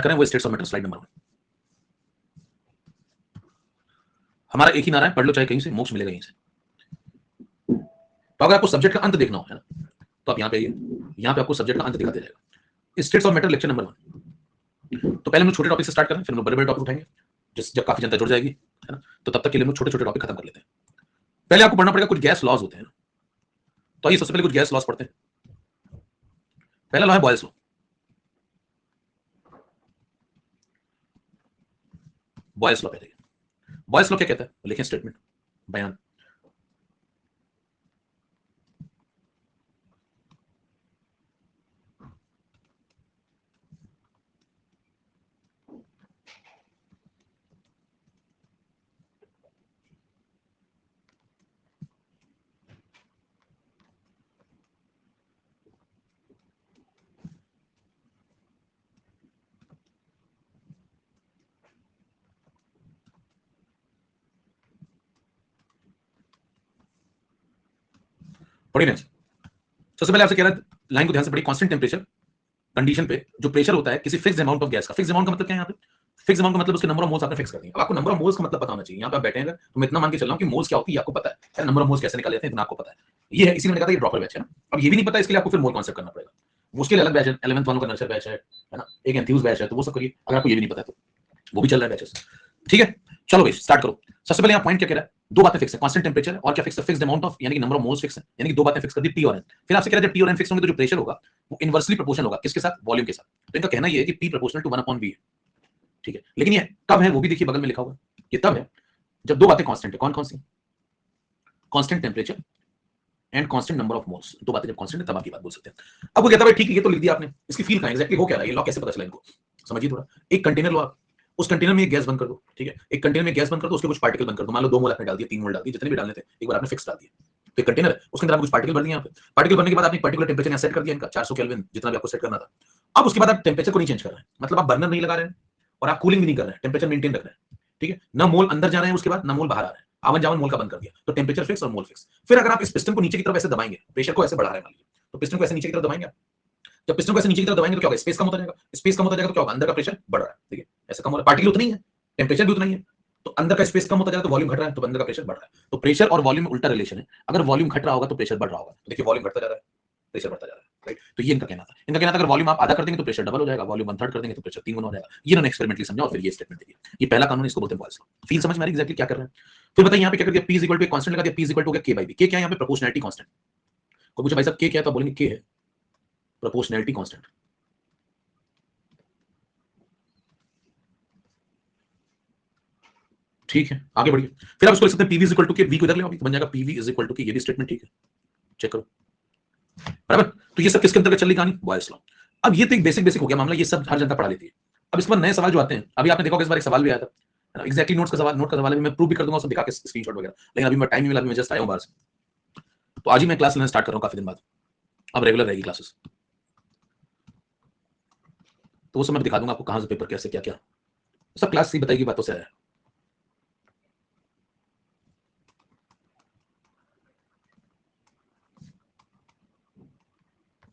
करें वो states of matter slide number 1। हमारा एक ही नारा है, पढ़ लो चाहे कहीं से, मोक्ष मिलेगा यहीं से। तो अगर आपको सब्जेक्ट का अंत देखना हो है ना, तो आप यहाँ पे आइए, यहाँ पे आपको सब्जेक्ट का अंत दिखा दिया जाएगा, states of matter lecture number 1। तो पहले हम लोग छोटे टॉपिक से स्टार्ट करें, फिर हम लोग बड़े बड़े टॉपिक उठाएंगे, जब काफी जनता जुड़ जाएगी है ना, तो तब तक के लिए हम लोग छोटे छोटे टॉपिक खत्म कर लेते हैं। पहले आपको पढ़ना पड़ेगा कुछ गैस लॉज होते हैं। तो आइए सबसे पहले कुछ गैस लॉज पढ़ते हैं। पहला लॉ है बॉयल्स लॉ। बॉयल्स लॉ पहले, बॉयल्स लॉ क्या कहता है, लिखें स्टेटमेंट, बयान। पढ़िए ना, सबसे पहले आपसे कह रहा है, लाइन को ध्यान से पढ़िए, कांस्टेंट टेंपरेचर कंडीशन पे जो प्रेशर होता है किसी फिक्स्ड अमाउंट ऑफ गैस का, फिक्स्ड अमाउंट का मतलब क्या है यहाँ पे, फिक्स्ड अमाउंट का मतलब उसके नंबर ऑफ मोल्स आपने फिक्स कर दिए। अब आपको नंबर ऑफ मोल्स का मतलब पता होना चाहिए। यहाँ पे आप बैठे हैं, तो मैं इतना मान के चल रहा हूँ कि मोल्स क्या होती है आपको पता है, नंबर ऑफ मोल्स कैसे निकाले जाते हैं इतना आपको पता है। ये है, इसी में कहा था ये ड्रॉपर बैच है ना। अब ये भी नहीं पता, इसके लिए आपको फिर मोल कॉन्सेप्ट करना पड़ेगा, उसके लिए अलग बैच है, 11th वालों का नर्सर बैच है ना, एक एंथ्यूज बैच है, तो वो सब करिए। अगर आपको ये भी नहीं पता है तो वो भी चल रहा है बैचेस, ठीक है। चलो भाई स्टार्ट करो। सबसे पहले यहाँ पॉइंट क्या कह रहा है, दो बातें फिक्स है, कांस्टेंट टेंपरेचर और क्या फिक्स है, फिक्स्ड अमाउंट ऑफ यानी कि नंबर ऑफ मोल्स फिक्स है, यानी कि दो बातें फिक्स कर दी, पी और एन। फिर आपसे कह रहा है जब पी और एन फिक्स होंगे तो जो प्रेशर होगा वो इनवर्सली प्रोपोर्शनल होगा, किसके साथ, वॉल्यूम के साथ। तो इनका कहना ये है कि पी प्रोपोर्शनल टू 1/v है, ठीक है। लेकिन ये कब है वो भी देखिए बगल में लिखा हुआ है, ये तब है जब दो बातें कांस्टेंट है। कौन कौन सी, constant temperature and constant number of moles, दो बातें जब कांस्टेंट है तब आप ये बात बोल सकते हैं। अब वो कहता है ठीक है ये तो लिख दिया आपने, इसकी फील कहां एग्जैक्टली हो क्या रहा है, ये लॉ कैसे पता चला इनको, समझिए थोड़ा। एक कंटेनर लो आप, उस कंटेनर में एक गैस बंद कर दो, ठीक है। एक कंटेनर में गैस बंद कर दो, उसके कुछ पार्टिकल बंद कर दो, मान लो 2 मोल आपने डाल दिए, 3 मोल डाल दिए, जितने भी डालने थे एक बार आपने फिक्स डाल दिया। तो एक कंटेनर है, उसके अंदर आप कुछ पार्टिकल भर दिए। यहाँ पे पार्टिकल भरने के बाद आपने पर्टिकुलर टेंपरेचर सेट कर दिया इनका 400 केल्विन, जितना भी आपको सेट करना था। अब उसके बाद आप टेंपरेचर को नहीं चेंज कर रहे हैं, मतलब आप बर्नर नहीं लगा रहे हैं और आप कूलिंग भी नहीं कर रहे हैं, टेंपरेचर मेंटेन रख रहे हैं, ठीक है ना। मोल अंदर जा रहे हैं, उसके बाद ना मोल बाहर आ रहे हैं, आवन जावन मोल का बंद कर दिया, तो टेंपरेचर फिक्स और मोल फिक्स। फिर अगर आप इस पिस्टन को नीचे की तरफ ऐसे दबाएंगे, प्रेशर को ऐसे बढ़ा रहे हैं मान लीजिए, तो पिस्टन को ऐसे नीचे की तरफ दबाएंगे आप। जब पिस्टन को ऐसे नीचे की तरफ दबाएंगे तो क्या होगा, स्पेस कम होता जाएगा, स्पेस कम होता जाएगा तो क्या होगा, अंदर का प्रेशर बढ़ रहा है, ठीक है। ऐसे कम हो रहा है, पार्टिकल उतनी है, टेंपरेचर भी उतना ही है, तो अंदर का स्पेस कम होता जाएगा तो वॉल्यूम घट रहा है, तो अंदर का प्रेशर बढ़ रहा है। तो प्रेशर और वॉल्यूम में उल्टा रिलेशन है, अगर वॉल्यूम घट रहा होगा तो प्रेशर बढ़ रहा होगा। तो देखिए वॉल्यूम घटता जा रहा है, प्रेशर बढ़ता जा रहा है, राइट। तो ये इनका कहना था, अगर वॉल्यूम आप आधा कर देंगे तो प्रेशर डबल हो जाएगा, वॉल्यूम 1/3 कर देंगे तो प्रेशर 3 गुना हो जाएगा। ये इन्होंने एक्सपेरिमेंटली समझा और फिर ये स्टेटमेंट दिया। ये पहला कानून, इसको बोलते हैं बॉयल्स लॉ। फील समझ में आ रही एग्जैक्टली क्या कर रहे हैं। फिर बताइए यहाँ पे क्या कर दिया, P इक्वल टू कांस्टेंट लगा दिया, P इक्वल टू क्या, K/V। K क्या है यहाँ पे, प्रोपोर्शनैलिटी कांस्टेंट। को पूछा भाई साहब K क्या है, तो बोलेंगे K है प्रोपोर्शनैलिटी कांस्टेंट। ठीक है आगे बढ़िए। फिर आप इसको लिख सकते हैं PV इक्वल टू के, V को इधर ले आओ, बन जाएगा PV इक्वल टू के, ये भी स्टेटमेंट ठीक है, चेक करो बराबर। तो ये सब किसके अंतर्गत चल रही कहानी, बॉयल्स लॉ। अब ये तो एक बेसिक बेसिक हो गया मामला, ये सब हर जनता पढ़ा लेती है। अब इसके बाद नए सवाल जो आते हैं, अभी आपने देखा होगा इस बार एक सवाल भी आया था है ना, एग्जैक्टली नोट का सवाल है, मैं प्रूव भी कर दूंगा, सब दिखा के स्क्रीनशॉट वगैरह, लेकिन अभी मैं टाइम नहीं मिला, अभी मैं जस्ट आया हूं बाहर से। तो आज ही मैं क्लास लेना स्टार्ट कर रहा हूं काफी दिन बाद, अब रेगुलर रहेगी क्लासेस। तो वो सब मैं दिखा दूंगा आपको कहां से पेपर कैसे क्या क्या, सब क्लास से बताएगी, बातों से आया।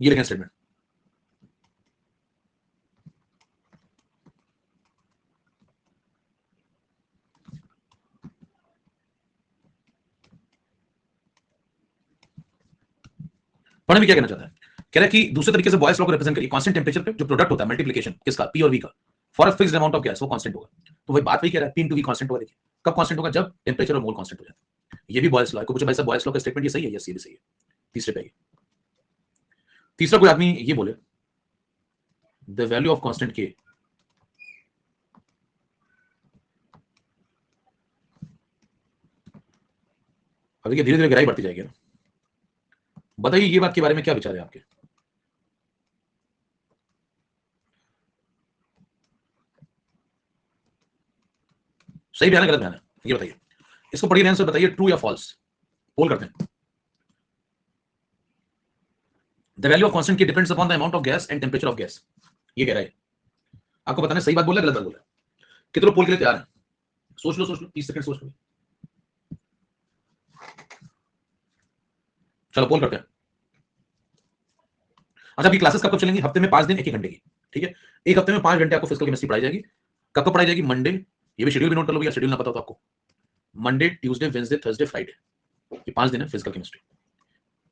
ये लिखें स्टेटमेंट, पढ़ने में क्या कहना चाहता है, कह रहा है कि दूसरे तरीके से बॉयल्स लॉ को रिप्रेजेंट करिए, कांस्टेंट टेंपरेचर पे जो प्रोडक्ट होता है मल्टीप्लिकेशन किसका, पी और वी का, for a fixed amount of gas, वो कांस्टेंट होगा। तो वही बात वही कह रहा है, पी इंटू वी कांस्टेंट होगा। देखिए कब कांस्टेंट होगा, जब टेंपरेचर और मोल कांस्टेंट हो जाता है। ये भी बॉयल्स लॉ है, को पूछा भाई साहब बॉयल्स लॉ का स्टेटमेंट ये सही है, यस ये भी सही है। तीसरे पे तीसरा कोई आदमी ये बोले द वैल्यू ऑफ कांस्टेंट के, अब देखिए धीरे धीरे गहराई बढ़ती जाएगी ना। बताइए ये बात के बारे में क्या विचार है आपके, सही बयान है गलत बयान है, ये बताइए। इसको पढ़िए ध्यान से, बताइए ट्रू या फॉल्स, पोल करते हैं। द वैल्यू ऑफ कांस्टेंट के depends upon the amount of gas and temperature of gas, ये कह रहा है। आपको बताना सही बात बोल रहा है गलत बात बोल रहा है, कितने लोग पोल के लिए तैयार हैं, सोच लो 30 सेकंड सोच लो। चलो पोल करते हैं। अच्छा अभी क्लासेस कब कब चलेंगी, हफ्ते में 5 दिन 1 1 घंटे की, ठीक है, एक हफ्ते में 5 घंटे आपको फिजिकल केमिस्ट्री पढ़ाई जाएगी। कब कब पढ़ाई जाएगी? मंडे, ये भी शेड्यूल भी नोट कर लो या शेड्यूल ना पता हो तो आपको, Monday, Tuesday, Wednesday, Thursday, Friday, ये 5 दिन है फिजिकल केमिस्ट्री।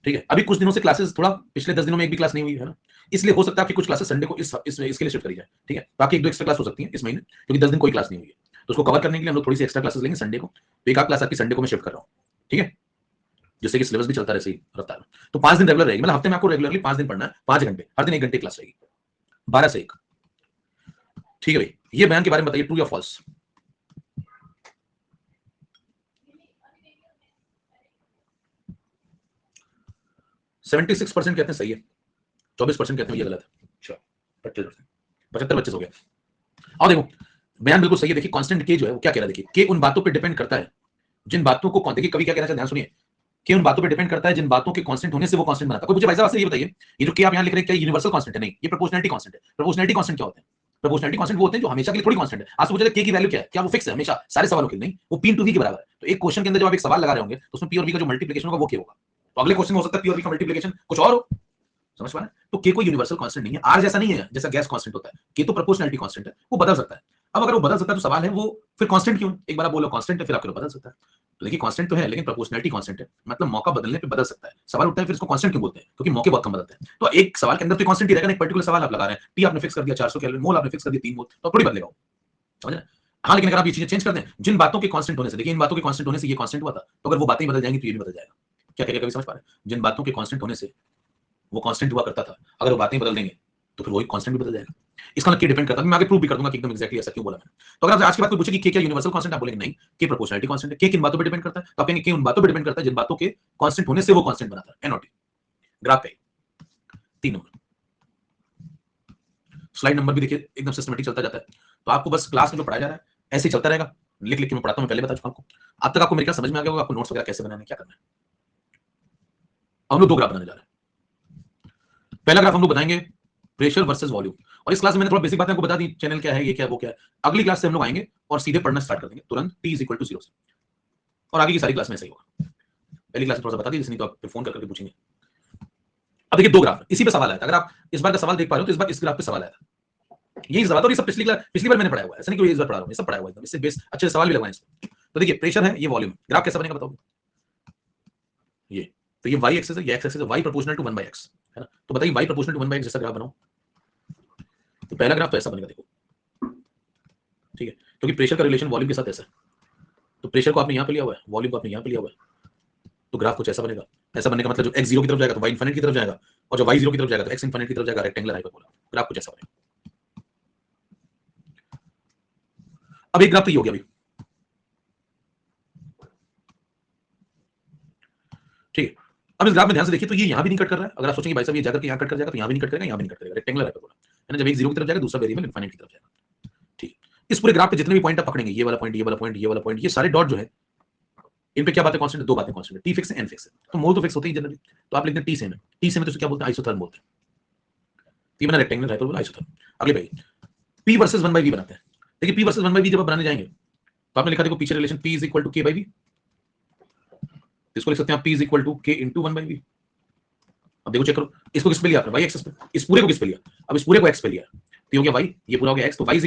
ठीक है, अभी कुछ दिनों से क्लासेस, थोड़ा पिछले 10 दिनों में एक भी क्लास नहीं हुई है ना, इसलिए हो सकता है कि कुछ क्लासेस संडे को इसके लिए शिफ्ट करी जाए। ठीक है, बाकी एक दो एक्स्ट्रा क्लास हो सकती है इस महीने, क्योंकि 10 दिन कोई क्लास नहीं हुई है, तो उसको कवर करने के लिए हम लोग थोड़ी सी एक्स्ट्रा क्लासेस लेंगे संडे को। तो एक आध क्लास आपकी संडे को मैं शिफ्ट कर रहा हूँ, ठीक है, जिससे कि सिलेबस भी चलता रहे सही रफ्तार में। तो 5 दिन रेगुलर रहेगी, मतलब हफ्ते में आपको रेगुलरली 5 दिन पढ़ना है, 5 घंटे, हर दिन 1 घंटे क्लास रहेगी, 12 से 1। ठीक है भाई, ये बयान के बारे में बताइए, ट्रू या फॉल्स? सेवेंटी 76% कहते हैं सही है, 24% कहते हैं ये गलत है। अच्छा, 75 25 हो गया। और देखो, बयान बिल्कुल सही है। देखिए कांस्टेंट के जो है वो क्या कह रहा है, देखिए के उन बातों पे डिपेंड करता है जिन बातों को, देखिए कवि क्या कहना चाहते हैं, ध्यान सुनिए, के उन बातों पे डिपेंड करता है जिन बातों के कांस्टेंट होने से वो कांस्टेंट बनाता है। कोई मुझे भाई साहब ये बताइए, ये जो के आप यहां लिख रहे हैं क्या यूनिवर्सल कांस्टेंट है? नहीं, ये प्रोपोर्शनैलिटी कांस्टेंट है। प्रोपोर्शनैलिटी कांस्टेंट क्या होते हैं? प्रोपोर्शनैलिटी कांस्टेंट वो होते हैं जो हमेशा के लिए थोड़ी कांस्टेंट है। आज पूछा के की वैल्यू क्या है, क्या वो फिक्स है हमेशा सारे सवालों के लिए? नहीं, वो p टू v के बराबर है। तो एक क्वेश्चन के अंदर जब आप एक सवाल लगा रहे होंगे तो उसमें p और v का जो मल्टीप्लिकेशन होगा वो क्या होगा, तो अगले क्वेश्चन में हो सकता है p और v का मल्टीप्लिकेशन कुछ और हो। समझ पा रहे हैं? तो के कोई यूनिवर्सल कांस्टेंट नहीं है, आर जैसा नहीं है जैसा गैस कांस्टेंट होता है। के तो प्रोपोर्शनैलिटी कांस्टेंट है, वो बदल सकता है। अब अगर वो बदल सकता है तो सवाल है वो फिर कांस्टेंट क्यों? एक बार आप बोलो कांस्टेंट है, फिर आपके बदल सकता है। तो देखिए कांस्टेंट तो है लेकिन प्रोपोर्शनैलिटी कांस्टेंट है, मतलब मौका बदलने पे बदल सकता है। सवाल उठता है फिर इसको कांस्टेंट क्यों बोलते हैं? क्योंकि मौके बहुत कम बदलते हैं। तो एक सवाल के अंदर तो कांस्टेंट ही रहेगा ना, एक पर्टिकुलर सवाल आप लगा रहे हैं, टी आपने फिक्स कर दिया 400 केल्विन, मोल आपने फिक्स कर दिया 3 मोल, तो थोड़ी बदलेगा वो। समझ रहे हैं? हाँ, लेकिन अगर आप ये चीजें चेंज कर दें जिन बातों के कांस्टेंट होने से, देखिए इन बातों के कांस्टेंट होने से ये कांस्टेंट हुआ था, तो अगर वो बातें बदल जाएंगी तो ये भी बदल जाएगा। क्या कह रहे, कभी समझ पा रहे हैं? जिन बातों के कांस्टेंट होने से वो कांस्टेंट हुआ करता था, अगर वो बातें बदल देंगे तो फिर वही कांस्टेंट भी बदल जाएगा। इसका मतलब के डिपेंड करता है, मैं आगे प्रूव भी कर दूंगा कि एकदम एग्जैक्टली ऐसा क्यों बोला मैंने। तो अगर आप आज की बात कोई पूछे कि के क्या यूनिवर्सल कांस्टेंट, आप बोलेंगे नहीं, के प्रोपोर्शनैलिटी कांस्टेंट है। के किन बातों पे डिपेंड करता है? तो आप कहेंगे के उन बातों पे डिपेंड करता है जिन बातों के कांस्टेंट होने से वो कांस्टेंट बनाता है। एनओटी ग्राफ पे 3 नंबर स्लाइड नंबर भी देखिए एकदम सिस्टमैटिक चलता जाता है। तो आपको बस क्लास में जो पढ़ाया जा रहा है ऐसे ही चलता रहेगा, लिख लिख के मैं पढ़ाता हूं, मैं पहले बता चुका हूं। अब तक आपको मेरे क्या समझ में आ गया होगा, आपको नोट्स वगैरह कैसे बनाने, क्या करना है। हम लोग 2 ग्राफ बनाने जा रहे हैं। पहला ग्राफ हम लोग बताएंगे प्रेशर वर्सेस वॉल्यूम, और इस क्लास में मैंने थोड़ा बेसिक बातें आपको बता दी, चैनल क्या है, ये क्या है, वो क्या है। अगली क्लास से हम लोग आएंगे और सीधे पढ़ना स्टार्ट कर देंगे तुरंत t = 0 से, और आगे की सारी क्लास में ऐसा ही होगा। पहली क्लास में थोड़ा सा बता दीजिए, नहीं तो आप फोन करके पूछेंगे। अब देखिए 2 ग्राफ इसी पे सवाल आया था, अगर आप इस बार का सवाल देख पा रहे हो तो इस बार इस ग्राफ पे सवाल आया था, यही सवाल था, और ये सब पिछली बार मैंने पढ़ाया हुआ है, ऐसा नहीं कि इस बार पढ़ा रहा हूं, ये सब पढ़ाया हुआ है, इससे बेस अच्छे सवाल भी लगवाए इसमें। तो देखिए प्रेशर है, ये वॉल्यूम, ग्राफ कैसा बनेगा बताओ। ये तो ये y एक्सिस है, ये x एक्सिस है, y प्रोपोर्शनल टू 1/x है ना। तो बताइए y प्रोपोर्शनल टू 1/x जैसा ग्राफ बनाओ। तो पहला ग्राफ तो ऐसा बनेगा, देखो ठीक है, क्योंकि प्रेशर का रिलेशन वॉल्यूम के साथ ऐसा है। तो प्रेशर को आपने यहां पे लिया हुआ है, वॉल्यूम को आपने यहां पे लिया हुआ है, तो ग्राफ कुछ ऐसा बनेगा। ऐसा बनने का मतलब जो x 0 की तरफ जाएगा तो y इनफिनिट की तरफ जाएगा, और जो y 0 की तरफ जाएगा तो x इनफिनिट की तरफ जाएगा, रेक्टेंगुलर हाइपरबोला। ग्राफ कुछ ऐसा बनेगा। अब एक ग्राफ तो ये हो गया अभी, ठीक है। अब इस ग्राफ में ध्यान से देखिए, तो ये यहां भी नहीं कट कर रहा है। अगर आप सोचेंगे भाई साहब ये जाकर के यहां कट कर जाएगा, तो यहां भी नहीं कट करेगा, यहां भी नहीं कट करेगा, रेक्टेंगुलर हाइपरबोला है ना। जब एक 0 की तरफ जाएगा दूसरा वेरिएबल इनफिनिट की तरफ जाएगा, ठीक। इस पूरे ग्राफ पे जितने भी पॉइंट आप पकड़ेंगे, ये वाला पॉइंट, ये वाला पॉइंट, ये वाला पॉइंट, ये सारे डॉट जो है, इन पे क्या बातें कांस्टेंट है? 2 बातें कांस्टेंट है, टी फिक्स है, एन फिक्स है। तो मोल तो फिक्स होते ही जनरली, तो आप लिखते हैं टी सेम है। टी सेम है तो क्या बोलते हैं? आइसोथर्म बोलते हैं। टी बना रेक्टेंगुलर हाइपरबोला, आइसोथर्म। अगले भाई p वर्सेस 1/v बनाते हैं। देखिए p वर्सेस 1/v जब आप बनाने जाएंगे तो आपने लिखा, देखो पीछे रिलेशन p = k/v, इसको लिख सकते हैं आप p = k × 1/v। अब देखो चेक करो, इसको किस पे लिया आपने? y एक्सिस पे। इस पूरे को किस पे लिया? अब इस पूरे को x पे लिया, तो हो गया y, ये पूरा हो गया x, तो y =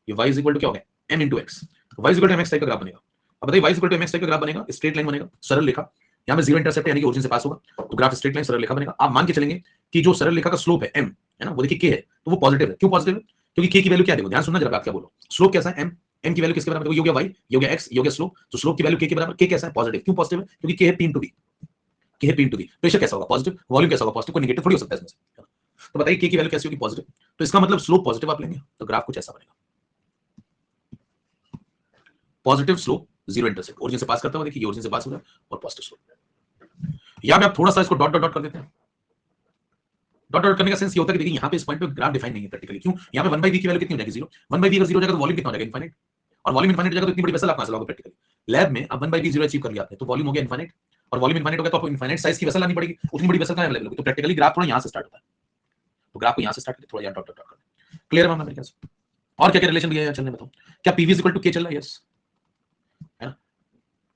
ये y = क्या हो गया? m × x। तो y = mx टाइप का ग्राफ बनेगा। अब बताइए y = mx टाइप का ग्राफ बनेगा, स्ट्रेट लाइन बनेगा, सरल रेखा, यहां पे जीरो इंटरसेप्ट यानी कि ओरिजिन से पास होगा, तो ग्राफ स्ट्रेट लाइन सरल रेखा बनेगा। आप मान के चलेंगे कि जो सरल रेखा का स्लोप है m है ना, वो देखिए k है, तो वो पॉजिटिव है। क्यों पॉजिटिव है? क्योंकि k की वैल्यू क्या, देखो ध्यान सुनना जरा, आप क्या बोलो, स्लोप कैसा है? m, m की वैल्यू किसके बराबर है? ये हो गया y, ये हो गया x, ये हो गया स्लोप, तो स्लोप की वैल्यू k के बराबर। k कैसा है? पॉजिटिव। क्यों पॉजिटिव है? क्योंकि k है p × v, k है p × v। प्रेशर कैसा होगा? पॉजिटिव। वॉल्यूम कैसा होगा? पॉजिटिव। कोई नेगेटिव थोड़ी हो सकता है इसमें से। तो बताइए k की वैल्यू कैसी होगी? पॉजिटिव। तो इसका मतलब स्लोप पॉजिटिव आप लेंगे, तो ग्राफ कुछ ऐसा बनेगा, positive slope, zero intercept, origin से पास करता हुआ, देखिए ओरिजिन से पास हो रहा है, और पॉजिटिव स्लोप। यहां पे आप थोड़ा सा इसको डॉट डॉट डॉट कर देते हैं। डॉट डॉट करने का सेंस ये होता है कि देखिए यहां पे इस पॉइंट पे ग्राफ डिफाइन नहीं है प्रैक्टिकली। क्यों? यहां पे 1/v की वैल्यू कितनी हो जाएगी? 0। 1/v अगर 0 हो जाएगा तो वॉल्यूम कितना हो जाएगा? इनफिनिट। और वॉल्यूम इनफिनिट हो जाएगा तो इतनी बड़ी वेसल आप कहां से लाओगे प्रैक्टिकली? लैब में अब 1/v 0 अचीव कर लिया आपने, तो वॉल्यूम हो गया इनफिनिट, और वॉल्यूम इनफिनिट हो गया तो आपको इनफिनिट साइज की वेसल लानी पड़ेगी। उतनी बड़ी वेसल कहां अवेलेबल होगी? तो प्रैक्टिकली ग्राफ थोड़ा यहां से स्टार्ट होता है, तो ग्राफ को यहां से स्टार्ट करके थोड़ा यहां डॉट डॉट डॉट करते हैं। क्लियर है मेरे ख्याल से? और क्या क्या रिलेशन दिया है चलने बताओ। क्या pv = k चल रहा है? यस, है ना।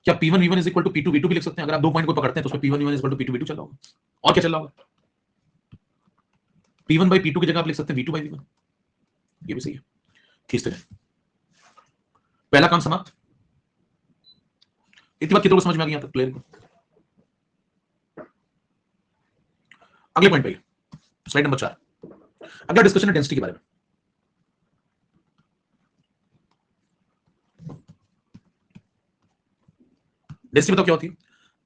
क्या p1 v1 = p2 v2 भी लिख सकते हैं? अगर आप 2 पॉइंट को पकड़ते हैं तो उसमें p1 v1 = p2 v2 चल रहा होगा। और क्या चल रहा होगा? P1 by P2 की जगह आप लिख सकते हैं V2 by V1, ये भी सही है। खींचते रहे, पहला काम समाप्त। इतनी बात कितनों को समझ में आ गई यहां तक? क्लियर? अगले पॉइंट पे, स्लाइड नंबर 4। अगला डिस्कशन है डेंसिटी के बारे में। डेंसिटी बताओ क्या होती है?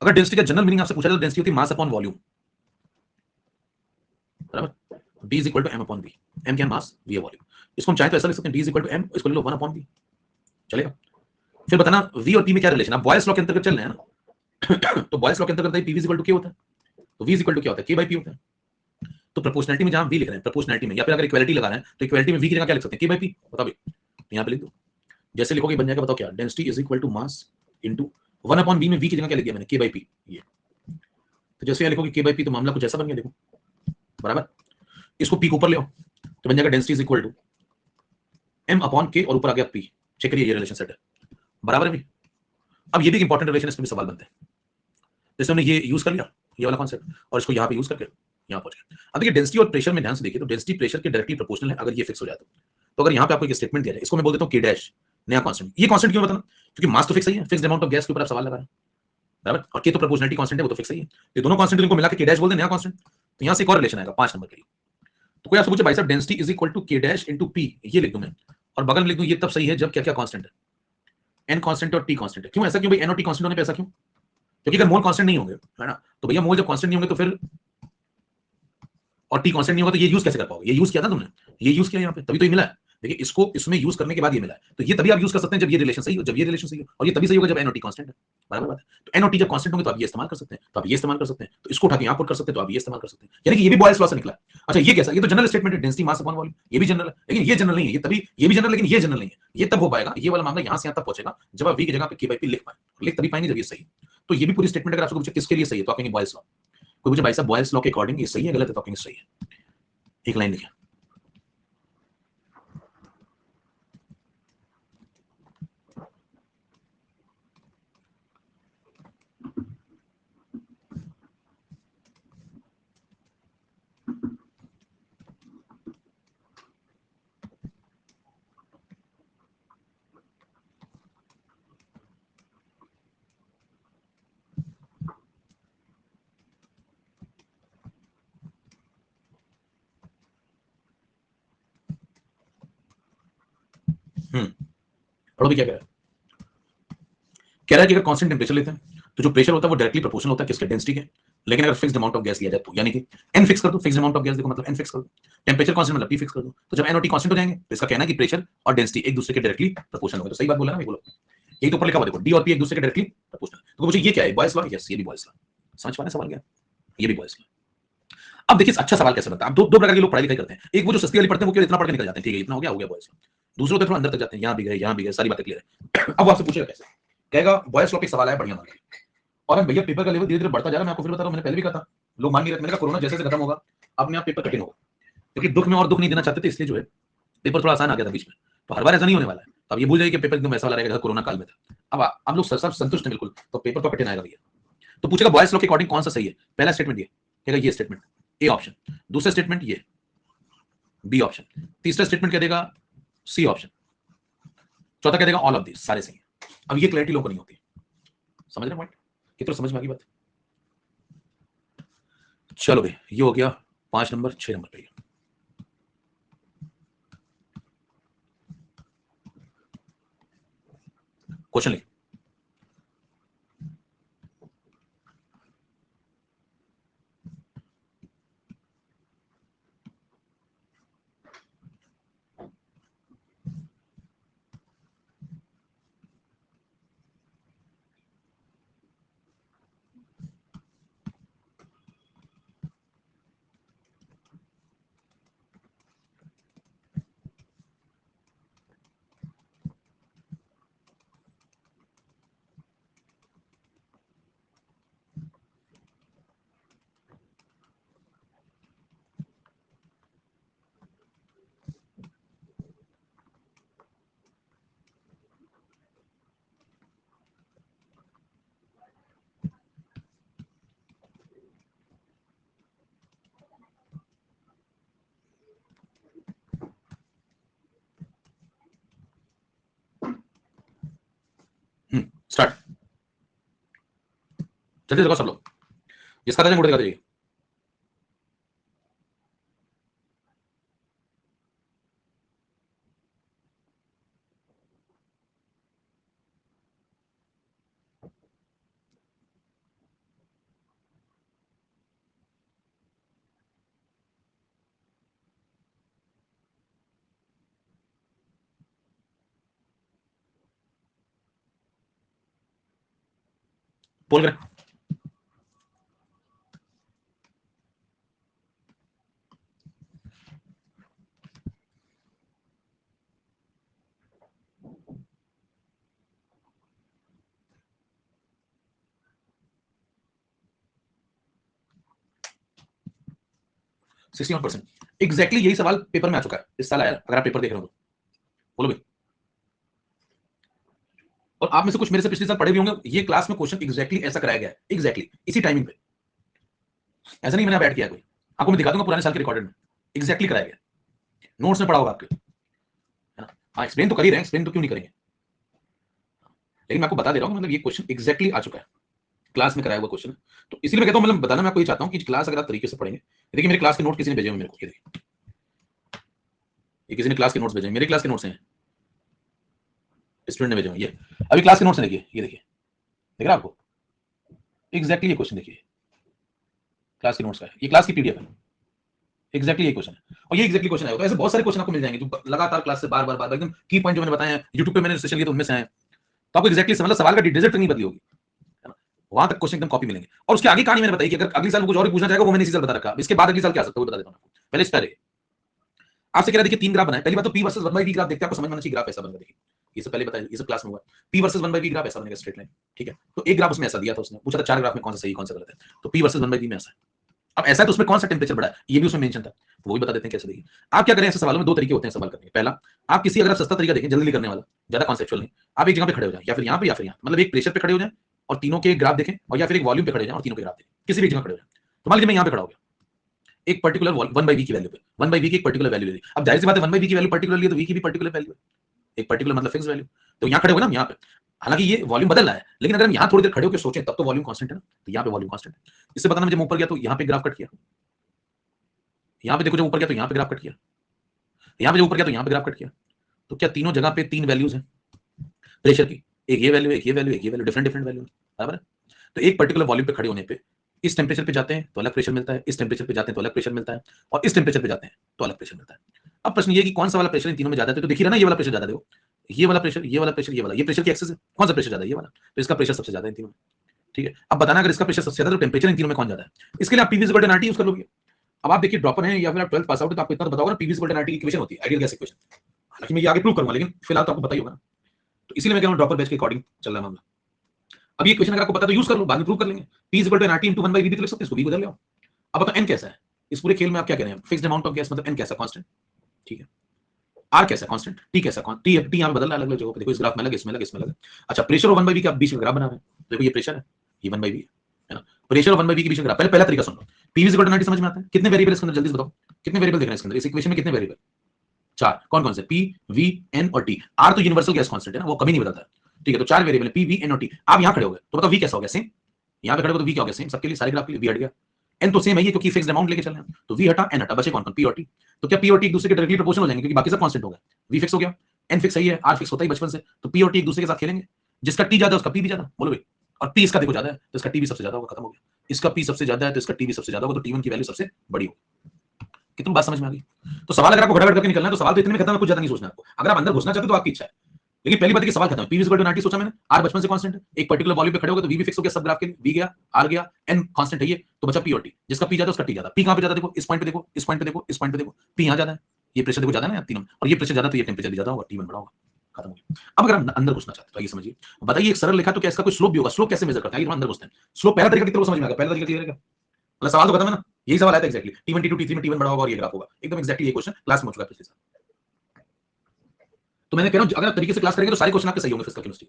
अगर डेंसिटी का जनरल मीनिंग आपसे पूछा जाए तो डेंसिटी होती है मास अपॉन वॉल्यूम, बराबर। D is equal to M upon V। M क्या है? मास, V है वॉल्यूम। इसको हम चाहे तो ऐसा लिख सकते हैं D is equal to M, इसको ले लो 1 अपॉन V, चलेगा। फिर बताना V और P में क्या रिलेशन है। बॉयल्स लॉ के अंतर्गत चल रहे हैं ना तो बॉयल्स लॉ के अंतर्गत P is equal to K होता है, तो V इज इक्वल टू क्या होता है? K बाई P होता है। तो प्रोपोर्शनलिटी में जहां V लिख रहे हैं, प्रोपोर्शनलिटी में, या फिर अगर इक्वालिटी लगा रहे हैं तो इक्वालिटी में V की जगह क्या लिख सकते हैं? K by P। बताओ भाई, यहां पे लिख दो, जैसे लिखोगे बन जाएगा, बताओ क्या? Density is equal to mass into 1 upon V में V की जगह क्या लिख दिया मैंने? K by P। ये तो जैसे यहां लिखोगे K बाई P तो मामला कुछ ऐसा बन गया, देखो, बराबर। इसको P को ऊपर ले आओ तो बन जाएगा density is equal to M upon K और ऊपर आ गया P। चेक करिए, ये रिलेशन सेट है, बराबर है भाई। अब ये भी इंपॉर्टेंट रिलेशन, इसमें भी सवाल बनते हैं। जैसे हमने ये यूज कर लिया, ये वाला कॉन्सेप्ट, और इसको यहाँ पे यूज करके यहाँ पहुंच गए। अब देखिए डेंसिटी और प्रेशर में ध्यान से देखिए तो डेंसिटी प्रेशर के डायरेक्टली प्रोपोर्शनल है अगर ये फिक्स हो जाए तो अगर यहाँ पे आपको एक स्टेटमेंट दिया जाए, इसको मैं बोल देता हूँ K डैश, नया कांस्टेंट। ये कांस्टेंट क्यों बताना? क्योंकि मास तो फिक्स ही है, फिक्स्ड अमाउंट ऑफ गैस के ऊपर आप सवाल लगा रहे हैं, बराबर। और K तो प्रोपोर्शनलिटी कांस्टेंट है, वो तो फिक्स ही है। ये दोनों कांस्टेंट इनको मिला के K डैश बोल दे, नया कांस्टेंट। तो यहाँ से एक और रिलेशन आएगा 5 नंबर के लिए। तो कोई आपसे पूछे भाई साहब density is equal to K dash into P, ये लिख दूं मैं, और बगल में लिख दूं ये तब सही है जब क्या क्या कांस्टेंट है? N कांस्टेंट और T कांस्टेंट है। क्यों ऐसा? क्यों भाई? N और T कांस्टेंट होने पे ऐसा क्यों? क्योंकि अगर मोल कांस्टेंट नहीं होंगे, है ना, तो भैया मोल जब कांस्टेंट नहीं होंगे तो फिर, और टी कांस्टेंट नहीं होगा तो ये यूज कैसे कर पाओगे? ये यूज किया था तुमने, ये यूज किया यहाँ पे, तभी तो ये मिला है। देखिए इसको इसमें यूज करने के बाद ये मिला है, तो ये तभी आप यूज कर सकते हैं जब ये रिलेशन सही हो, जब ये रिलेशन सही हो, और ये तभी सही होगा जब एन और टी कांस्टेंट है, बराबर बात है। तो एन और टी जब कांस्टेंट होंगे तो आप ये इस्तेमाल कर सकते हैं, तो आप ये इस्तेमाल कर सकते हैं, तो इसको उठा के यहाँ पुट कर सकते हैं, तो आप ये इस्तेमाल कर सकते हैं। यानी कि ये भी बॉयल्स लॉ से निकला। अच्छा ये कैसा? ये तो जनरल स्टेटमेंट है, डेंसिटी मास अपॉन वॉल्यूम, ये भी जनरल है, लेकिन ये जनरल नहीं है। ये तभी, ये भी जनरल, लेकिन ये जनरल नहीं है। ये तब हो पाएगा, ये वाला मामला यहाँ से यहाँ तक पहुंचेगा जब आप वी की जगह पे K बाई P लिख पाए, लिख तभी पाएंगे जब ये सही। तो ये भी पूरी स्टेटमेंट अगर आपको पूछे किसके लिए सही है तो आप कहेंगे बॉयल्स लॉ। कोई पूछे भाई साहब बॉयल्स लॉ के अकॉर्डिंग ये सही है गलत है, तो आप कहेंगे सही है। एक लाइन लिखिए, पढ़ो भी क्या कह रहा है। कह रहा है कि अगर कांस्टेंट टेंपरेचर लेते हैं तो जो प्रेशर होता है वो डायरेक्टली प्रोपोर्शनल होता है किसके? डेंसिटी के। लेकिन अगर फिक्स्ड अमाउंट ऑफ गैस लिया जाए तो, यानी कि एन फिक्स कर दो, फिक्स्ड अमाउंट ऑफ गैस देखो मतलब एन फिक्स कर दो, टेंपरेचर कांस्टेंट मतलब टी फिक्स कर दो, तो जब एन और टी कांस्टेंट हो जाएंगे तो इसका कहना है कि प्रेशर और डेंसिटी एक दूसरे के डायरेक्टली प्रोपोर्शनल होंगे। तो सही बात बोला ना मैं, बोलो यही तो ऊपर लिखा हुआ देखो, डी और पी एक दूसरे के डायरेक्टली प्रोपोर्शनल। तो मुझे ये क्या है? Boyle's law. यस, ये भी बॉयल्स लॉ। समझ पा रहे हैं सवाल क्या? ये भी बॉयल्स लॉ। अब देखिए अच्छा सवाल कैसे बनता है। अब दो प्रकार के लोग पढ़ाई लिखाई करते हैं। एक वो जो सस्ती वाली पढ़ते हैं, वो केवल इतना पढ़ के निकल जाते हैं, ठीक है इतना हो गया बॉयल्स लॉ। दूसरे होते थोड़ा अंदर तक जाते हैं, यहाँ भी गए, यहाँ भी गए, सारी बातें क्लियर है। अब वो आपसे पूछेगा कैसे, कहेगा बॉयल्स लॉ पे सवाल है बढ़िया मार्क। और अब भैया पेपर का लेवल धीरे धीरे बढ़ता जा रहा है। मैं आपको फिर बता रहा हूं, मैंने पहले भी कहा था, लोग मान नहीं रहे। मैंने कहा कोरोना जैसे जैसे खत्म होगा अपने आप पेपर कठिन होगा, क्योंकि दुख में और दुख नहीं देना चाहते थे, इसलिए जो है पेपर थोड़ा आसान आ गया था बीच में। तो हर बार ऐसा नहीं होने वाला है। तो अब ये भूल जाइए कि पेपर एकदम वैसा वाला रहेगा जैसा कोरोना काल में था। अब आप लोग सब संतुष्ट हैं बिल्कुल, तो पेपर तो कठिन आएगा भैया। तो पूछेगा बॉयल्स लॉ के अकॉर्डिंग कौन सा सही है? पहला स्टेटमेंट ये कहेगा, ये स्टेटमेंट ए ऑप्शन। दूसरा स्टेटमेंट ये बी ऑप्शन। तीसरा स्टेटमेंट कह देगा सी ऑप्शन। चौथा कह देगा ऑल ऑफ दिस, सारे सही है। अब ये क्लैरिटी लोगों को नहीं होती, समझ रहे पॉइंट? कितना समझ में आ गई बात? चलो भाई ये हो गया 5 नंबर 6 नंबर पे। क्वेश्चन लिख। जल्दी देखो सब लोग, जिसका था गुड़ दिखा दीजिए। बोल करें, %61 एग्जैक्टली यही सवाल पेपर में आ चुका है इस साल आया, अगर आप पेपर देख रहे हो तो। बोलो भाई, और आप में से कुछ मेरे से पिछले साल पढ़े भी होंगे, ये क्लास में क्वेश्चन एग्जैक्टली ऐसा कराया गया है, एग्जैक्टली इसी टाइमिंग पे। ऐसा नहीं मैंने बैठ किया कोई, आपको मैं दिखा दूंगा पुराने साल के रिकॉर्डेड में, एग्जैक्टली कराया गया, नोट्स में पढ़ा होगा आपके, है ना। हाँ एक्सप्लेन तो कर ही रहे हैं, एक्सप्लेन तो क्यों नहीं करेंगे, लेकिन मैं आपको बता दे रहा हूँ मतलब ये क्वेश्चन एग्जैक्टली आ चुका है, क्लास में कराया हुआ क्वेश्चन। तो इसलिए मैं कहता हूँ, मतलब बताना मैं आपको ये चाहता हूँ कि क्लास अगर आप तरीके से पढ़ेंगे। देखिए मेरे क्लास के नोट किसी ने भेजे हुए मेरे को, ये देखिए, ये किसी ने क्लास के नोट्स भेजे, मेरे क्लास के नोट्स हैं, स्टूडेंट ने भेजे हुए, ये अभी क्लास के नोट्स हैं, देखिए ये देखिए, दिख रहा है आपको, एग्जैक्टली ये क्वेश्चन देखिए, क्लास के नोट्स का है, ये क्लास की पीडीएफ है, एग्जैक्टली ये क्वेश्चन है, और ये एग्जैक्टली क्वेश्चन आएगा। तो ऐसे बहुत सारे क्वेश्चन आपको मिल जाएंगे जो लगातार क्लास से बार बार बार एकदम की पॉइंट जो मैंने बताया है, यूट्यूब पे मैंने सेशन किए तो उनमें से आए, तो आपको एग्जैक्टली मतलब सवाल का डिटेल नहीं बदली होगी, है ना, वहां तक क्वेश्चन एकदम कॉपी मिलेंगे। और उसके आगे कहानी मैंने बताई कि अगर अगले साल कुछ और पूछना चाहेगा वो मैंने इसी साल बता रखा, इसके बाद अगले साल क्या आ सकता है वो बता देता हूं आपको, पहले इस तरह आपसे कह रहा देखिए 3 ग्राफ बनाए, पहली बात तो P वर्सेस 1/V ग्राफ देखते हैं, आपको समझ में आना चाहिए ग्राफ ऐसा बनेगा, देखिए ये सब पहले बताया, ये सब क्लास में हुआ, P वर्सेस 1/V ग्राफ ऐसा बनेगा, स्ट्रेट लाइन, ठीक है। तो एक ग्राफ उसमें ऐसा दिया था, उसने पूछा था 4 ग्राफ में कौन सा सही कौन सा गलत है, तो P वर्सेस 1/V में ऐसा है। अब ऐसा है तो उसमें कौन सा टेम्परेचर बढ़ा है ये भी उसमें मेंशन था, तो वो भी बता देते हैं कैसे। देखिए आप क्या करें, ऐसे सवालों में 2 तरीके होते हैं सवाल करने के। पहला, आप किसी अगर आप सस्ता तरीका देखें, जल्दी करने वाला, ज्यादा कॉन्सेप्चुअल नहीं, आप एक जगह पे खड़े हो जाएं, या फिर यहाँ पे या फिर यहाँ, मतलब एक प्रेशर पे खड़े हो जाएं और तीनों के ग्राफ देखें, और या फिर एक वॉल्यूम पे खड़े हो जाएं और तीनों के ग्राफ देखें, किसी भी जगह खड़े हो जाएं। तो मान लीजिए मैं यहाँ पे खड़ा हो गया, एक पर्टिकुलर 1/V की वैल्यू पे, 1/V की एक पर्टिकुलर वैल्यू ले ली, अब जाहिर सी बात है 1/V की वैल्यू पर्टिकुलर ली तो V की भी पर्टिकुलर वैल्यू है, एक पर्टिकुलर मतलब फिक्स वैल्यू, तो यहाँ खड़े हो ना, यहाँ पे हालांकि ये वॉल्यूम बदल रहा है, लेकिन अगर हम यहाँ थोड़ी देर खड़े होकर सोचें तब तो वॉल्यूम कांस्टेंट है ना, तो यहाँ पे वॉल्यूम कांस्टेंट है। इससे बताना, जब ऊपर गया तो यहाँ पे ग्राफ कट किया, यहाँ पे देखो जब ऊपर गया तो यहाँ पे ग्राफ कट किया, यहाँ पे जब ऊपर गया तो यहाँ पे ग्राफ कट किया, तो क्या तीनों जगह पे 3 वैल्यूज हैं प्रेशर की, एक ये वैल्यू, एक ये वैल्यू, एक ये वैल्यू, डिफरेंट डिफरेंट वैल्यू, बराबर है। तो एक पर्टिकुलर वॉल्यूम पे खड़े होने पे इस टेम्परेचर पे जाते हैं तो अलग प्रेशर मिलता है, इस टेम्परेचर पे जाते हैं तो अलग प्रेशर मिलता है, और इस टेम्परेचर पे जाते हैं तो अलग प्रेशर मिलता है। अब प्रश्न ये कि कौन सा वाला प्रेशर इन तीनों में ज्यादा है, तो देखिए ना ये वाला प्रेशर ज्यादा, देखो ये वाला प्रेशर, ये वाला प्रेशर, ये वाला, ये प्रेशर की एक्सेस है, कौन सा प्रेशर ज्यादा है, ये वाला, तो इसका प्रेशर सबसे ज्यादा है इन तीनों में, ठीक है। अब बताना अगर इसका प्रेशर सबसे ज्यादा तो टेम्परेचर इन तीनों में कौन ज्यादा है, इसके लिए आप PV equal to NRT use कर लोगे। अब आप देखिए ड्रॉपर हैं या फिर आप 12th पास आउट है तो आपको इतना तो बताओगे ना, पीवी इक्वल टू एनआरटी की इक्वेशन होती है, आइडियल गैस इक्वेशन, हालांकि मैं ये आगे प्रूव करूंगा, लेकिन फिलहाल तो आपको पता ही होगा ना। तो इसीलिए मैं कह रहा हूं ड्रॉपर बैच के अकॉर्डिंग चल रहा है मामला। अब ये क्वेश्चन अगर आपको पता तो यूज कर लो, बाद में प्रूव कर लेंगे। P equal to NRT into 1/V भी तो लिख सकते हैं, इसको भी बदल लो। अब बताओ n कैसा है इस पूरे खेल में, आप क्या कह रहे हैं, फिक्स्ड अमाउंट ऑफ गैस मतलब n कैसा, कांस्टेंट, ठीक है। r कैसा, कांस्टेंट, t कैसा, t यहां पे बदल रहा है अलग अलग जगहों पे, देखो इस ग्राफ में अलग, इसमें अलग, इसमें अलग। अच्छा प्रेशर और 1/V के आप बीच में ग्राफ बना रहे हैं, देखो ये प्रेशर है, ये 1/V है ना, प्रेशर और 1/V के बीच में ग्राफ। पहला तरीका सुन लो, P इक्वल टू एनआरटी समझ में आता है, कितने वेरिएबल इसके अंदर, जल्दी से बताओ कितने वेरिएबल दिख रहे हैं इसके अंदर, इस इक्वेशन में कितने वेरिएबल, 4, कौन कौन से, P V N और T। R तो यूनिवर्सल गैस कांस्टेंट है ना, वो कभी नहीं बदलता है, ठीक है। तो 4 वेरिएबल P V N और T। आप यहां खड़े हो गए तो बताओ V कैसा हो गया, सेम, यहाँ पे खड़े हो तो V क्या हो गया, सेम सबके लिए, सारे ग्राफ के लिए V हट गया, N तो सेम है ये क्योंकि फिक्स्ड अमाउंट लेके चल रहे हैं, तो V हटा N हटा, बचे कौन कौन, P और T। तो क्या P और T एक दूसरे के डायरेक्टली प्रोपोर्शनल हो जाएंगे, क्योंकि बाकी सब कांस्टेंट हो गए, V फिक्स हो गया, N फिक्स सही है, R फिक्स होता ही बचपन से, तो P और T एक दूसरे के साथ खेलेंगे, जिसका T ज्यादा है उसका P भी ज्यादा, बोलो भाई, और P इसका देखो ज्यादा है तो इसका T भी सबसे ज्यादा होगा, खत्म हो गया। इसका P सबसे ज्यादा है तो इसका T भी सबसे ज्यादा होगा, तो T1 की वैल्यू सबसे बड़ी होगी। कितनी बात समझ में आ गई। तो सवाल अगर आपको घटाघट करके निकलना है तो सवाल तो इतने में खत्म है, कुछ ज्यादा नहीं सोचना आपको, अगर आप अंदर घुसना चाहते हो तो आपकी इच्छा है, लेकिन पहली बात है कि सवाल खत्म है। P इक्वल टू 90 सोचा मैंने, R बचपन से कांस्टेंट है, एक पर्टिकुलर वॉल्यूम पे खड़े हो गए तो V भी फिक्स हो गया सब ग्राफ के लिए, V गया, R गया, N कांस्टेंट है ये, तो बचा P और T, जिसका P ज्यादा उसका T ज्यादा। P कहां पे ज्यादा, देखो इस पॉइंट पे देखो, इस पॉइंट पे देखो, इस पॉइंट पे देखो, P यहां ज्यादा है, ये प्रेशर देखो ज्यादा है ना तीनों में, और ये प्रेशर ज्यादा तो ये टेंपरेचर भी ज्यादा होगा, T1 बड़ा होगा, खत्म हो गया। अब अगर हम अंदर घुसना चाहते हो तो ये समझिए, बताइए एक सरल लिखा तो क्या इसका कोई स्लोप भी होगा, स्लोप कैसे मेजर करते हैं, अंदर घुसते हैं। स्लोप पहला तरीका कितना समझ में आ गया, पहला तरीका क्लियर है क्या, मतलब सवाल तो खत्म है ना, यही सवाल आया था एक्चुअली, T1 T2 T3 में T1 बड़ा होगा और ये ग्राफ होगा, एकदम एक्जैक्टली ये क्वेश्चन क्लास में हो चुका है पिछले साल। तो मैंने कह रहा हूं अगर आप तरीके से क्लास करेंगे तो सारे क्वेश्चन आपके सही होंगे फिजिकल केमिस्ट्री।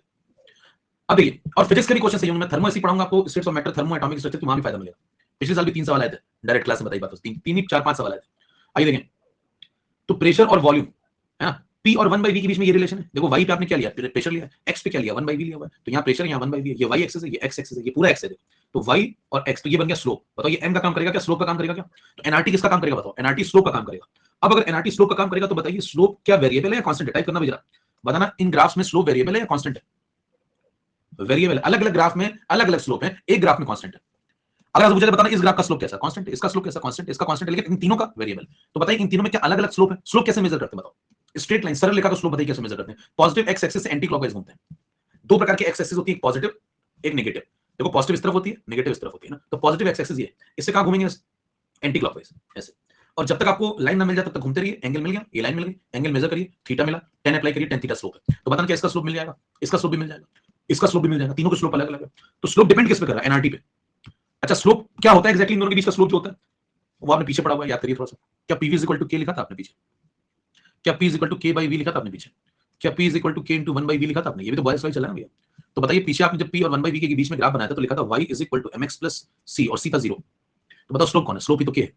अब देखिए, और फिजिक्स के भी क्वेश्चन सही होंगे, मैं थर्मो ऐसे पढ़ाऊंगा आपको, states of matter, thermo atomic structure, तो वहां भी फायदा मिलेगा। पिछले साल भी 3 सवाल आए थे डायरेक्ट क्लास में, बताइए बात, 3 4 5 सवाल आए थे। आइए देखें, तो प्रेशर और वॉल्यूम है ना, P और 1/v के बीच में ये रिलेशन है। देखो y पे आपने क्या लिया, प्रेशर लिया, x पे क्या लिया, 1/v लिया हुआ है, तो यहाँ प्रेशर, यहाँ 1/v है, ये y एक्सिस है, ये x एक्सिस है, ये पूरा x है। तो y और x, तो ये बन गया स्लोप। बताओ ये m का काम करेगा क्या, स्लोप का काम करेगा क्या? तो nRT किसका काम करेगा बताओ, nRT स्लोप का काम करेगा। अब अगर nRT स्लोप का काम करेगा तो बताइए स्लोप क्या वेरिएबल है या कांस्टेंट है? टाइप करना भी जरा, बताना इन ग्राफ्स में स्लोप वेरिएबल है या कांस्टेंट है? वेरिएबल। अलग अलग ग्राफ में अलग अलग स्लोप है, एक ग्राफ में कांस्टेंट है। अगर मुझे बताना इस ग्राफ का स्लोप कैसा, कांस्टेंट, इसका स्लोप कैसा, कांस्टेंट, इसका कांस्टेंट, लेकिन इन तीनों का वेरिएबल। तो बताइए इन तीनों में क्या अलग अलग स्लोप है? स्लोप कैसे मेजर करते हैं बताओ? स्ट्रेट लाइन, सरल रेखा का स्लोप बताइए कैसे मेजर करते हैं? पॉजिटिव एक्स एक्सिस से एंटी क्लॉकवाइज घूमते हैं। दो प्रकार की एक्स एक्सिस होती है, एक पॉजिटिव एक नेगेटिव। देखो पॉजिटिव इस तरफ होती है, नेगेटिव इस तरफ होती है ना, तो पॉजिटिव एक्स एक्सिस ये, इससे कहां घूमेंगे, एंटी क्लॉकवाइज ऐसे। और जब तक आपको लाइन ना मिल जाए तब तक घूमते रहिए। एंगल मिल गया, ये लाइन मिल गई, एंगल मेजर करिए, थीटा मिला, tan अप्लाई करिए, tan थीटा स्लोप है। तो बताना क्या इसका स्लोप मिल जाएगा, इसका स्लोप भी मिल जाएगा, इसका स्लोप भी मिल जाएगा, तीनों के स्लोप अलग अलग है। तो स्लोप डिपेंड किस पे कर रहा है, एनआरटी पे। अच्छा स्लोप क्या होता है एग्जैक्टली, इन दोनों के बीच का स्लोप जो होता है वो आपने पीछे पढ़ा हुआ है, याद करिए थोड़ा सा। क्या पी वी इक्वल टू के लिखा था आपने पीछे? क्या पी इक्वल टू के बाई वी लिखा था आपने पीछे? क्या पी इक्वल टू के इंटू 1/v लिखा था आपने? ये भी तो बॉयस वाई चला ना भैया। तो बताइए पीछे आपने जब p और 1/v के बीच में ग्राफ बनाया था तो लिखा था y is equal to mx plus c और c था 0। तो बताओ स्लोप कौन है? स्लोप ही तो k है।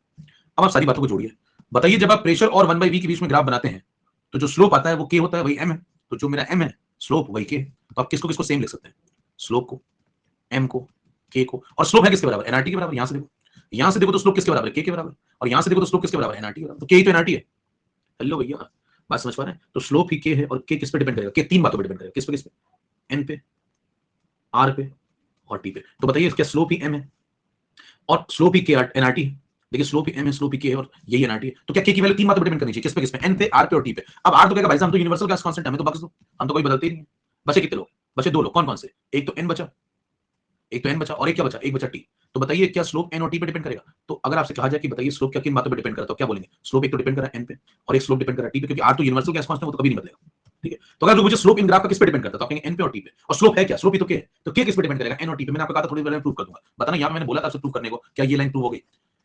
अब आप सारी बातों को जोड़िए, बताइए जब आप प्रेशर और 1/v के बीच में ग्राफ बनाते हैं तो जो स्लोप आता है वो k होता है, वही m है। तो जो मेरा m है स्लोप वही k है। तो आप किसको किसको सेम लिख सकते हैं, स्लोप को, m को, k को। और स्लोप है किसके बराबर, nRT के बराबर। यहां से देखो, यहां से देखो तो स्लोप किसके बराबर है, k के बराबर। और यहां से देखो तो स्लोप किसके बराबर है, nRT के बराबर। तो k ही तो nRT है। हेलो भैया, बात समझ पा रहे हैं? तो स्लोप ही k है, और k किस पे डिपेंड करेगा, k तीन बातों पे डिपेंड करेगा। किस पे, n पे, r पे और t पे। तो बताइए क्या स्लोप ही m है और स्लोप ही k nRT है? देखिए स्लोप ही m है, स्लोप ही k है और यही nRT है। तो क्या k की वैल्यू तीन बातों पे डिपेंड करनी चाहिए, किस पे, n पे, r पे और t पे। अब r तो कहेगा भाई साहब हम तो यूनिवर्सल गैस कांस्टेंट हमें तो बख्श दो, हम तो कोई बदलते ही नहीं है। बचे कितने लोग, बचे दो लोग, कौन कौन से? एक तो n बचा, एक तो n बचा, और एक क्या बचा, एक बचा t। तो बताइए क्या स्लोप n और t पे डिपेंड करेगा? तो अगर आपसे कहा जाए कि बताइए स्लोप क्या किन बातों पे डिपेंड करता है, तो क्या बोलेंगे? स्लोप एक तो डिपेंड कर रहा है n पे और एक स्लोप डिपेंड कर रहा है t पे, क्योंकि r तो यूनिवर्सल गैस कांस्टेंट है, वो तो कभी नहीं बदलेगा। ठीक है, तो अगर मुझे स्लोप इन ग्राफ का किस पे डिपेंड करता है तो आप कहेंगे n पे और t पे। और स्लोप है क्या, स्लोप ही तो k है, तो k किस पे डिपेंड करेगा, n और t पे। मैंने आपको कहा था थोड़ी देर में प्रूव कर दूंगा। बताना यहां मैंने बोला था आपसे प्रूव करने को, क्या ये लाइन प्रूव हो गई?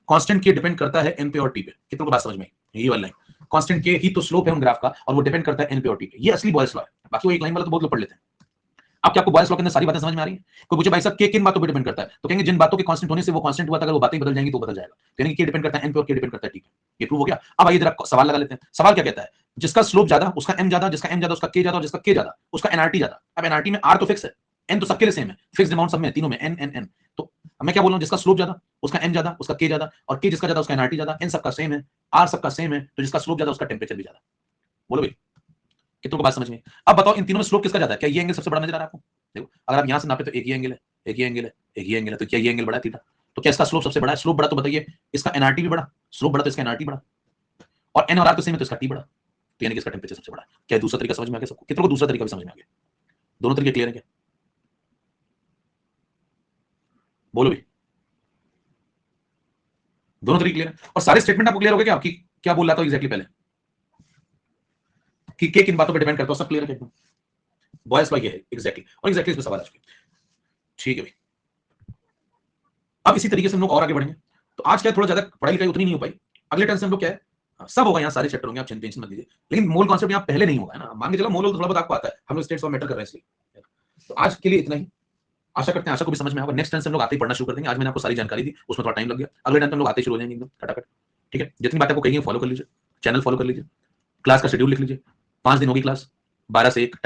कांस्टेंट k डिपेंड करता है n पे और t पे। कितनों को बात समझ में आई? ये वाली लाइन कांस्टेंट k ही तो स्लोप है उन ग्राफ का, और वो डिपेंड करता है n पे और t पे। ये असली बॉयल्स लॉ है। बाकी वो एक लाइन वाला तो बहुत लोग पढ़ लेते हैं। अब क्या आपको बॉयल्स लॉ के अंदर सारी बातें समझ में आ रही है? कोई पूछे भाई साहब के किन बातों पे डिपेंड करता है, तो कहेंगे जिन बातों के कांस्टेंट होने से वो कांस्टेंट हुआ था, अगर वो बातें बदल जाएंगी तो बदल जाएगा। यानी कि डिपेंड करता है n पे और k डिपेंड करता है t पे। ये प्रूव हो गया। अब आइए जरा सवाल लगा लेते हैं। सवाल क्या कहता है, जिसका स्लोप ज्यादा उसका m ज्यादा, जिसका m ज्यादा उसका k ज्यादा, और जिसका k ज्यादा उसका nRT ज्यादा। अब nRT में r तो फिक्स है, n तो सबके लिए सेम है, फिक्स्ड अमाउंट सब में, तीनों में n n n। तो मैं क्या बोल रहा हूं, जिसका स्लोप ज्यादा उसका m ज्यादा, उसका k ज्यादा, और k जिसका ज्यादा उसका nRT ज्यादा। n सबका सेम है, r सबका सेम है, तो जिसका स्लोप ज्यादा उसका टेंपरेचर भी ज्यादा। बोलो भाई कितनों को बात समझ में? अब बताओ इन तीनों में स्लोप किसका ज्यादा है? क्या ये एंगल सबसे बड़ा नजर आ रहा है आपको? देखो अगर आप यहां से नापे तो एक ही एंगल है, एक ही एंगल है, एक ही एंगल है, तो क्या ये एंगल बड़ा है थीटा? तो क्या इसका स्लोप सबसे बड़ा है? स्लोप बड़ा तो बताइए इसका एनआरटी भी बड़ा, स्लोप बड़ा तो इसका एनआरटी बड़ा, और एन और आर तो सेम है तो इसका टी बड़ा, तो यानी कि इसका टेंपरेचर सबसे बड़ा है। क्या दूसरा तरीका समझ में आ गया सबको? कितनों को दूसरा तरीका भी समझ में आ गया? दोनों तरीके क्लियर है क्या? बोलो भी, दोनों तरीके क्लियर है। और सारे स्टेटमेंट आपको क्लियर हो गए क्या? आपकी क्या बोल रहा था एग्जैक्टली पहले कि के किन बातों पर डिपेंड करता है, सब क्लियर है एकदम। बॉयस लॉ ये है एग्जैक्टली, और एग्जैक्टली इस पर सवाल आ चुके। ठीक है भाई, अब इसी तरीके से हम लोग और आगे बढ़ेंगे। तो आज क्या थोड़ा ज्यादा पढ़ाई लिखाई उतनी नहीं हो पाई। अगले टाइम से हम लोग क्या है, सब होगा, यहाँ सारे चैप्टर होंगे, आप टेंशन मत लीजिए। लेकिन मूल कॉन्सेप्ट यहाँ पहले नहीं होगा, है ना। मान के चलो मूल थोड़ा बहुत आपको आता है, हम लोग स्टेट्स ऑफ मैटर कर रहे हैं इसलिए। तो आज के लिए इतना ही। आशा करते हैं आशा को भी समझ में आएगा। नेक्स्ट टाइम से हम लोग आते ही पढ़ना शुरू कर देंगे। आज मैंने आपको सारी जानकारी दी, उसमें थोड़ा टाइम लग गया। अगले टाइम हम लोग आते ही शुरू हो जाएंगे एकदम फटाफट। ठीक है, जितनी बातें आपको कही फॉलो कर लीजिए, चैनल फॉलो कर लीजिए, क्लास का शेड्यूल लिख लीजिए। 5 दिन होगी क्लास, 12 से 1 टाइम।